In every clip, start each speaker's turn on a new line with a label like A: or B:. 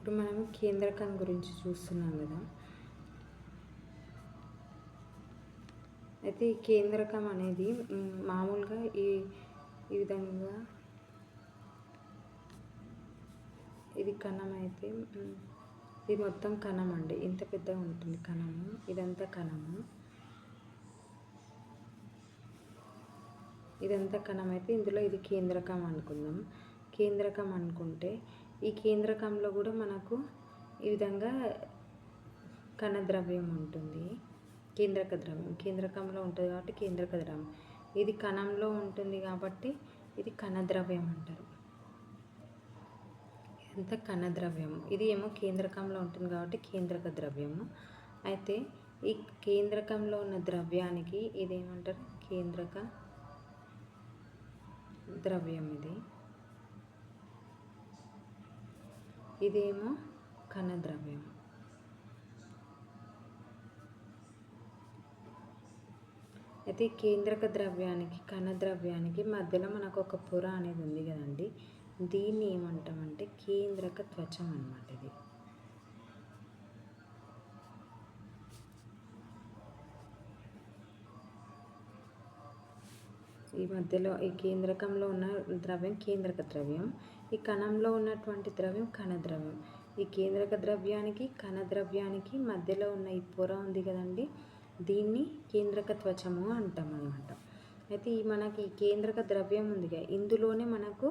A: ఇప్పుడు మనం కేంద్రకం గురించి చూస్తున్నాం కదా. అయితే ఈ కేంద్రకం అనేది మామూలుగా ఈ ఈ విధంగా ఇది కణం అయితే ఇది మొత్తం కణం అండి. ఇంత పెద్దగా ఉంటుంది కణము. ఇదంతా కణము. ఇదంతా కణం అయితే ఇందులో ఇది కేంద్రకం అనుకుందాం. కేంద్రకం అనుకుంటే ఈ కేంద్రకంలో కూడా మనకు ఈ విధంగా కణద్రవ్యం ఉంటుంది. కేంద్రక ద్రవ్యం కేంద్రకంలో ఉంటుంది కాబట్టి కేంద్రక ద్రవ్యం. ఇది కణంలో ఉంటుంది కాబట్టి ఇది కణద్రవ్యం అంటారు. ఇదంతా కణద్రవ్యము. ఇది ఏమో కేంద్రకంలో ఉంటుంది కాబట్టి కేంద్రక ద్రవ్యము. అయితే ఈ కేంద్రకంలో ఉన్న ద్రవ్యానికి ఇదేమంటారు? కేంద్రక ద్రవ్యం. ఇదేమో కణద్రవ్యం. అయితే కేంద్రక ద్రవ్యానికి కణద్రవ్యానికి మధ్యలో మనకు ఒక పొర అనేది ఉంది కదండి. దీన్ని ఏమంటామంటే కేంద్రక త్వచం అన్నమాట. ఇది ఈ మధ్యలో ఈ కేంద్రకంలో ఉన్న ద్రవ్యం కేంద్రక ద్రవ్యం. ఈ కణంలో ఉన్నటువంటి ద్రవ్యం కణద్రవ్యం. ఈ కేంద్రక ద్రవ్యానికి కణద్రవ్యానికి మధ్యలో ఉన్న ఈ పొర ఉంది కదండి, దీన్ని కేంద్రక త్వచము అంటాం అన్నమాట. అయితే ఈ మనకి ఈ కేంద్రక ద్రవ్యం ఉందిగా, ఇందులోనే మనకు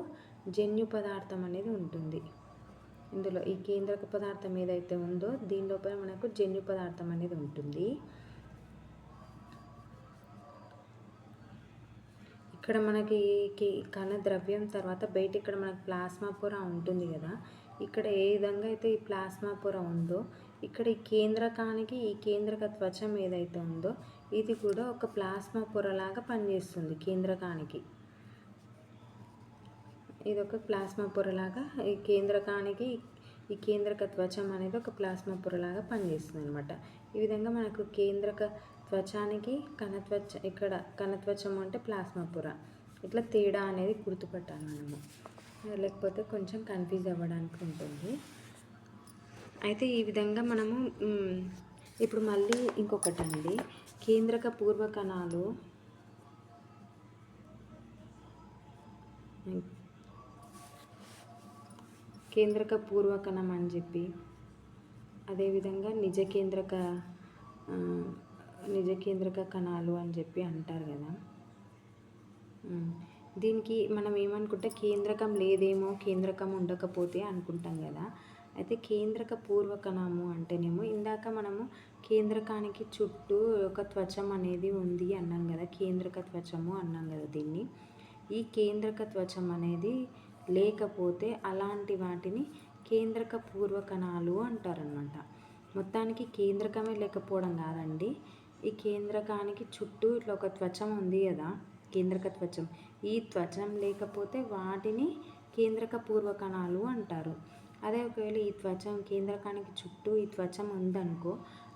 A: జన్యు పదార్థం అనేది ఉంటుంది. ఇందులో ఈ కేంద్రక పదార్థం ఏదైతే ఉందో దీని లోపల మనకు జన్యు పదార్థం అనేది ఉంటుంది. ఇక్కడ మనకి కణ ద్రవ్యం తర్వాత బయట ఇక్కడ మనకు ప్లాస్మా పొర ఉంటుంది కదా. ఇక్కడ ఏ విధంగా అయితే ఈ ప్లాస్మా పొర ఉందో ఇక్కడ ఈ కేంద్రకానికి ఈ కేంద్రక త్వచం ఏదైతే ఉందో ఇది కూడా ఒక ప్లాస్మా పొరలాగా పనిచేస్తుంది. కేంద్రకానికి ఇది ఒక ప్లాస్మా పొరలాగా ఈ కేంద్రకానికి ఈ కేంద్రక త్వచం అనేది ఒక ప్లాస్మా పొరలాగా పనిచేస్తుంది అనమాట. ఈ విధంగా మనకు కేంద్రక త్వచానికి కణత్వచ ఇక్కడ కణత్వచం అంటే ప్లాస్మా పొర, ఇట్లా తేడా అనేది గుర్తుపట్టాలి మనము, లేకపోతే కొంచెం కన్ఫ్యూజ్ అవ్వడానికి ఉంటుంది. అయితే ఈ విధంగా మనము ఇప్పుడు మళ్ళీ ఇంకొకటి అండి, కేంద్రక పూర్వ కణాలు కేంద్రక పూర్వకణం అని చెప్పి అదేవిధంగా నిజ కేంద్రక కణాలు అని చెప్పి అంటారు కదా. దీనికి మనం ఏమనుకుంటే కేంద్రకం లేదేమో, కేంద్రకం ఉండకపోతే అనుకుంటాం కదా. అయితే కేంద్రక పూర్వకణము అంటేనేమో ఇందాక మనము కేంద్రకానికి చుట్టూ ఒక త్వచం అనేది ఉంది అన్నాం కదా, కేంద్రక త్వచము అన్నాం కదా దీన్ని. ఈ కేంద్రక త్వచం అనేది లేకపోతే అలాంటి వాటిని కేంద్రక పూర్వకణాలు అంటారనమాట. మొత్తానికి కేంద్రకమే లేకపోవడం కాదండి, ఈ కేంద్రకానికి చుట్టూ ఇట్లా ఒక త్వచం ఉంది కదా, కేంద్రక త్వచం. ఈ త్వచం లేకపోతే వాటిని కేంద్రక పూర్వకణాలు అంటారు. అదే ఒకవేళ ఈ త్వచం కేంద్రకానికి చుట్టూ ఈ త్వచం ఉందనుకో,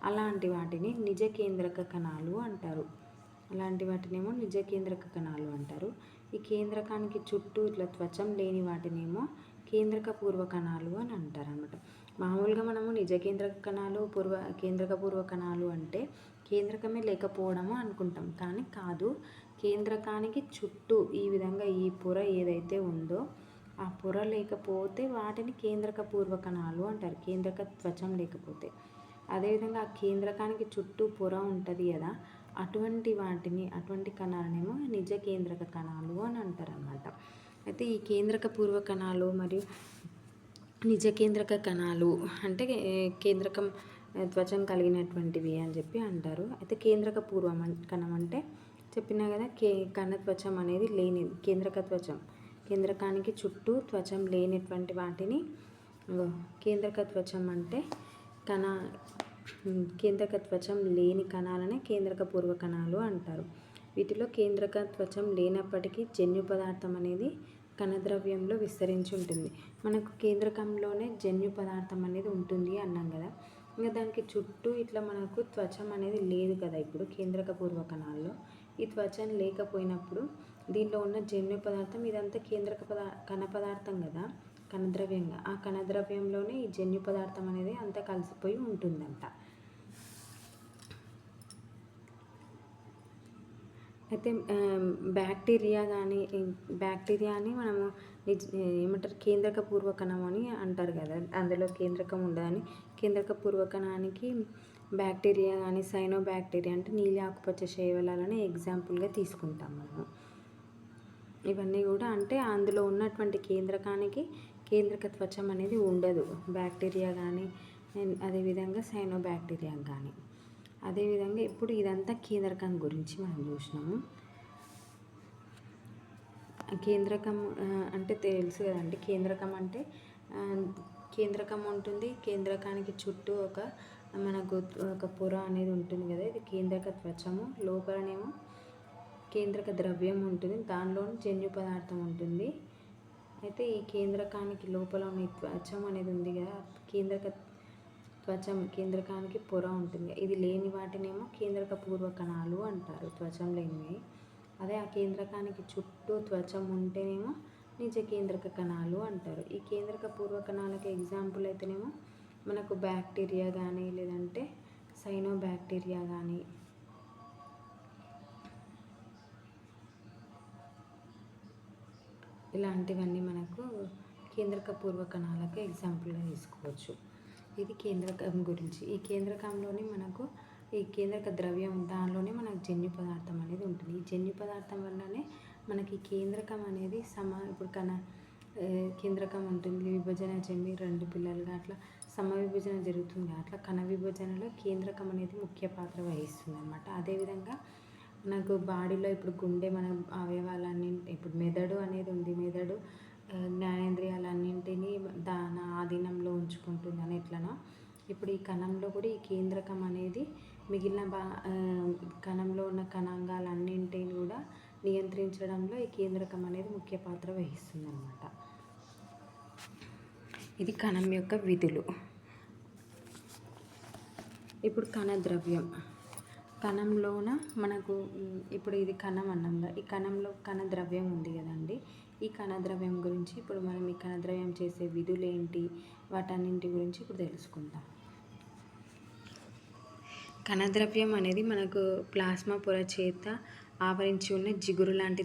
A: అలాంటి వాటిని నిజ కేంద్రక కణాలు అంటారు. అలాంటి వాటినేమో నిజ కేంద్రక కణాలు అంటారు. ఈ కేంద్రకానికి చుట్టూ ఇట్లా త్వచం లేని వాటినేమో కేంద్రక పూర్వ కణాలు అని అంటారు అనమాట. మామూలుగా మనము నిజ కేంద్రక కణాలు కేంద్రక పూర్వ కణాలు అంటే కేంద్రకమే లేకపోవడము అనుకుంటాం, కానీ కాదు. కేంద్రకానికి చుట్టూ ఈ విధంగా ఈ పొర ఏదైతే ఉందో ఆ పొర లేకపోతే వాటిని కేంద్రక పూర్వ కణాలు అంటారు, కేంద్రక త్వచం లేకపోతే. అదేవిధంగా ఆ కేంద్రకానికి చుట్టూ పొర ఉంటుంది కదా, అటువంటి కణాలనేమో నిజ కేంద్రక కణాలు అని అంటారు అన్నమాట. అయితే ఈ కేంద్రక పూర్వ కణాలు మరియు నిజ కేంద్రక కణాలు అంటే కేంద్రకం త్వచం కలిగినటువంటివి అని చెప్పి అంటారు. అయితే కేంద్రక పూర్వ కణం అంటే చెప్పినా కదా, కణత్వచం అనేది లేని కేంద్రక త్వచం, కేంద్రకానికి చుట్టూ త్వచం లేనటువంటి వాటిని కేంద్రక త్వచం అంటే కేంద్రక త్వచం లేని కణాలనే కేంద్రక పూర్వ కణాలు అంటారు. వీటిలో కేంద్రక త్వచం లేనప్పటికీ జన్యు పదార్థం అనేది కణద్రవ్యంలో విస్తరించి ఉంటుంది. మనకు కేంద్రకంలోనే జన్యు పదార్థం అనేది ఉంటుంది అన్నాం కదా. ఇంకా దానికి చుట్టూ ఇట్లా మనకు త్వచం అనేది లేదు కదా. ఇప్పుడు కేంద్రక పూర్వ కణాల్లో ఈ త్వచం లేకపోయినప్పుడు దీనిలో ఉన్న జన్యు పదార్థం ఇదంతా కేంద్రక కణ పదార్థం కదా, కణద్రవ్యంగా ఆ కణద్రవ్యంలోనే ఈ జన్యు పదార్థం అనేది అంతా కలిసిపోయి ఉంటుందంట. అయితే బ్యాక్టీరియాని మనము ఏమంటారు కేంద్రక పూర్వకణం అని అంటారు కదా, అందులో కేంద్రకం ఉండదని. కేంద్రక పూర్వకణానికి బ్యాక్టీరియా కానీ సైనో బ్యాక్టీరియా అంటే నీలి ఆకుపచ్చ శైవలాలని ఎగ్జాంపుల్గా తీసుకుంటాం మనము. ఇవన్నీ కూడా అంటే అందులో ఉన్నటువంటి కేంద్రకానికి కేంద్రక త్వచం అనేది ఉండదు, బ్యాక్టీరియా కానీ అదేవిధంగా సైనో బ్యాక్టీరియా కానీ. అదేవిధంగా ఇప్పుడు ఇదంతా కేంద్రకం గురించి మనం చూసినాము. కేంద్రకం అంటే తెలుసు కదండి, కేంద్రకం అంటే కేంద్రకం ఉంటుంది, కేంద్రకానికి చుట్టూ మనకు ఒక పొర అనేది ఉంటుంది కదా, ఇది కేంద్రక త్వచము. లోపలనేమో కేంద్రక ద్రవ్యం ఉంటుంది, దానిలోని జన్యు పదార్థం ఉంటుంది. అయితే ఈ కేంద్రకానికి లోపల ఉన్న త్వచం అనేది ఉంది కదా, కేంద్రకానికి పొర ఉంటుంది. ఇది లేని వాటినేమో కేంద్రక పూర్వకణాలు అంటారు, త్వచం లేనివి. అదే ఆ కేంద్రకానికి చుట్టూ త్వచం ఉంటేనేమో నిజ కేంద్రక కణాలు అంటారు. ఈ కేంద్రక పూర్వకణాలకు ఎగ్జాంపుల్ అయితేనేమో మనకు బ్యాక్టీరియా కానీ లేదంటే సైనో బ్యాక్టీరియా కానీ ఇలాంటివన్నీ మనకు కేంద్రక పూర్వకణాలకు ఎగ్జాంపుల్గా తీసుకోవచ్చు. ఇది కేంద్రకం గురించి. ఈ కేంద్రకంలోనే మనకు ఈ కేంద్రక ద్రవ్యం దానిలోనే మనకు జన్యు పదార్థం అనేది ఉంటుంది. ఈ జన్యు పదార్థం వల్లనే మనకి కేంద్రకం అనేది ఇప్పుడు కేంద్రకం ఉంటుంది, విభజన చెంది 2 పిల్లలుగా అట్లా విభజన జరుగుతుంది. అట్లా కణ విభజనలో కేంద్రకం అనేది ముఖ్య పాత్ర వహిస్తుంది అన్నమాట. అదేవిధంగా మనకు బాడీలో ఇప్పుడు గుండె మన అవయవాలన్నీ, ఇప్పుడు మెదడు అనేది ఉంది, మెదడు జ్ఞానేంద్రియాలన్నింటినీ దాని ఆధీనంలో ఉంచుకుంటుంది అని ఎట్లనో ఇప్పుడు ఈ కణంలో కూడా ఈ కేంద్రకం అనేది మిగిలిన కణంలో ఉన్న కణాంగాలన్నింటినీ కూడా నియంత్రించడంలో ఈ కేంద్రకం అనేది ముఖ్య పాత్ర వహిస్తుంది అన్నమాట. ఇది కణం యొక్క విధులు. ఇప్పుడు కణద్రవ్యం, కణంలోన మనకు ఇప్పుడు ఇది కణం అన్నంగా, ఈ కణంలో కణద్రవ్యం ఉంది కదండి. ఈ కణద్రవ్యం గురించి ఇప్పుడు మనం ఈ కణద్రవ్యం చేసే విధులు ఏంటి, వాటన్నింటి గురించి ఇప్పుడు తెలుసుకుందాం. కణద్రవ్యం అనేది మనకు ప్లాస్మా పొర చేత ఆవరించి ఉన్న జిగురు లాంటి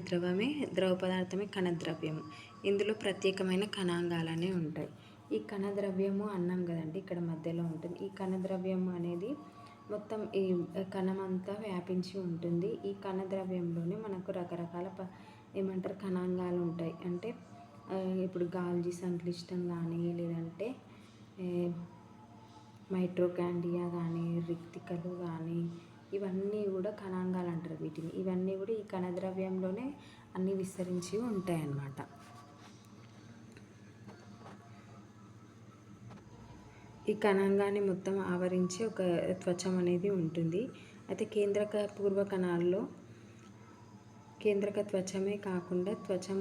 A: ద్రవ పదార్థమే కణద్రవ్యము. ఇందులో ప్రత్యేకమైన కణాంగాలనే ఉంటాయి. ఈ కణద్రవ్యము అన్నాం కదండి, ఇక్కడ మధ్యలో ఉంటుంది. ఈ కణద్రవ్యము అనేది మొత్తం ఈ కణం అంతా వ్యాపించి ఉంటుంది. ఈ కణద్రవ్యంలోనే మనకు రకరకాల ఏమంటారు కణాంగాలు ఉంటాయి. అంటే ఇప్పుడు గాల్జీ సంక్లిష్టం కానీ లేదంటే మైట్రోకాండియా కానీ రిక్తికలు కానీ ఇవన్నీ కూడా కణాంగాలు అంటారు వీటిని. ఇవన్నీ కూడా ఈ కణద్రవ్యంలోనే అన్నీ విస్తరించి ఉంటాయి అన్నమాట. ఈ కణాంగాన్ని మొత్తం ఆవరించి ఒక త్వచం అనేది ఉంటుంది. అయితే కేంద్రక పూర్వ కణాల్లో కేంద్రక త్వచమే కాకుండా త్వచం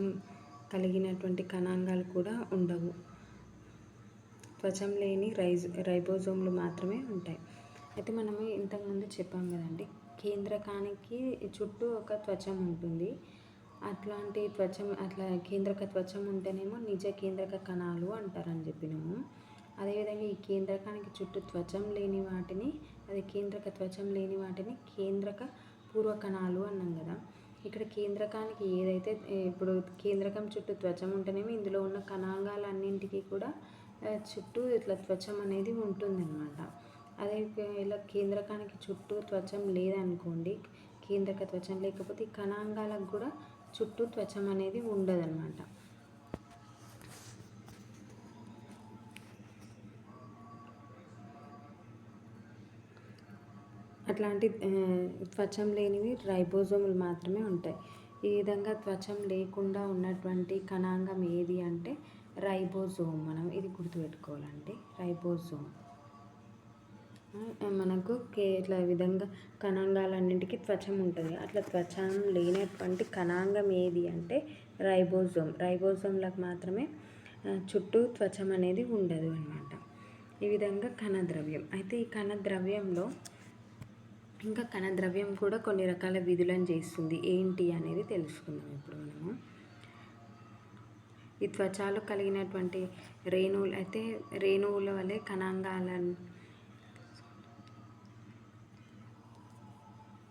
A: కలిగినటువంటి కణాంగాలు కూడా ఉండవు. త్వచం లేని రైబోజోమ్లు మాత్రమే ఉంటాయి. అయితే మనము ఇంతకుముందు చెప్పాం కదండి, కేంద్రకానికి చుట్టూ ఒక త్వచం ఉంటుంది. అట్లాంటి త్వచం అట్లా కేంద్రక త్వచం ఉంటేనేమో నిజ కేంద్రక కణాలు అంటారని చెప్పినాము. అదేవిధంగా ఈ కేంద్రకానికి చుట్టూ త్వచం లేని వాటిని, అదే కేంద్రక త్వచం లేని వాటిని కేంద్రక పూర్వకణాలు అన్నాం కదా. ఇక్కడ కేంద్రకానికి ఏదైతే ఇప్పుడు కేంద్రకం చుట్టూ త్వచం ఉంటేనేమో ఇందులో ఉన్న కణాంగాలన్నింటికి కూడా చుట్టూ ఇట్లా త్వచం అనేది ఉంటుందన్నమాట. అదే ఇలా కేంద్రకానికి చుట్టూ త్వచం లేదనుకోండి, కేంద్రక త్వచం లేకపోతే ఈ కణాంగాలకు కూడా చుట్టూ త్వచం అనేది ఉండదన్నమాట. అట్లాంటి త్వచం లేనివి రైబోజోములు మాత్రమే ఉంటాయి. ఈ విధంగా త్వచం లేకుండా ఉన్నటువంటి కణాంగం ఏది అంటే రైబోజోమ్. మనం ఇది గుర్తుపెట్టుకోవాలండి, రైబోజోమ్. మనకు ఇట్లా విధంగా కణాంగాలన్నింటికి త్వచం ఉంటుంది. అట్లా త్వచం లేనటువంటి కణాంగం ఏది అంటే రైబోజోమ్. రైబోజోమ్లకు మాత్రమే చుట్టూ త్వచం అనేది ఉండదు అన్నమాట. ఈ విధంగా కణద్రవ్యం. అయితే ఈ కణద్రవ్యంలో ఇంకా కణద్రవ్యం కూడా కొన్ని రకాల విధులను చేస్తుంది. ఏంటి అనేది తెలుసుకుందాం ఇప్పుడు మనము. ఈ త్వచాలో కలిగినటువంటి రేణువులు అయితే రేణువుల వలె కణాంగాలను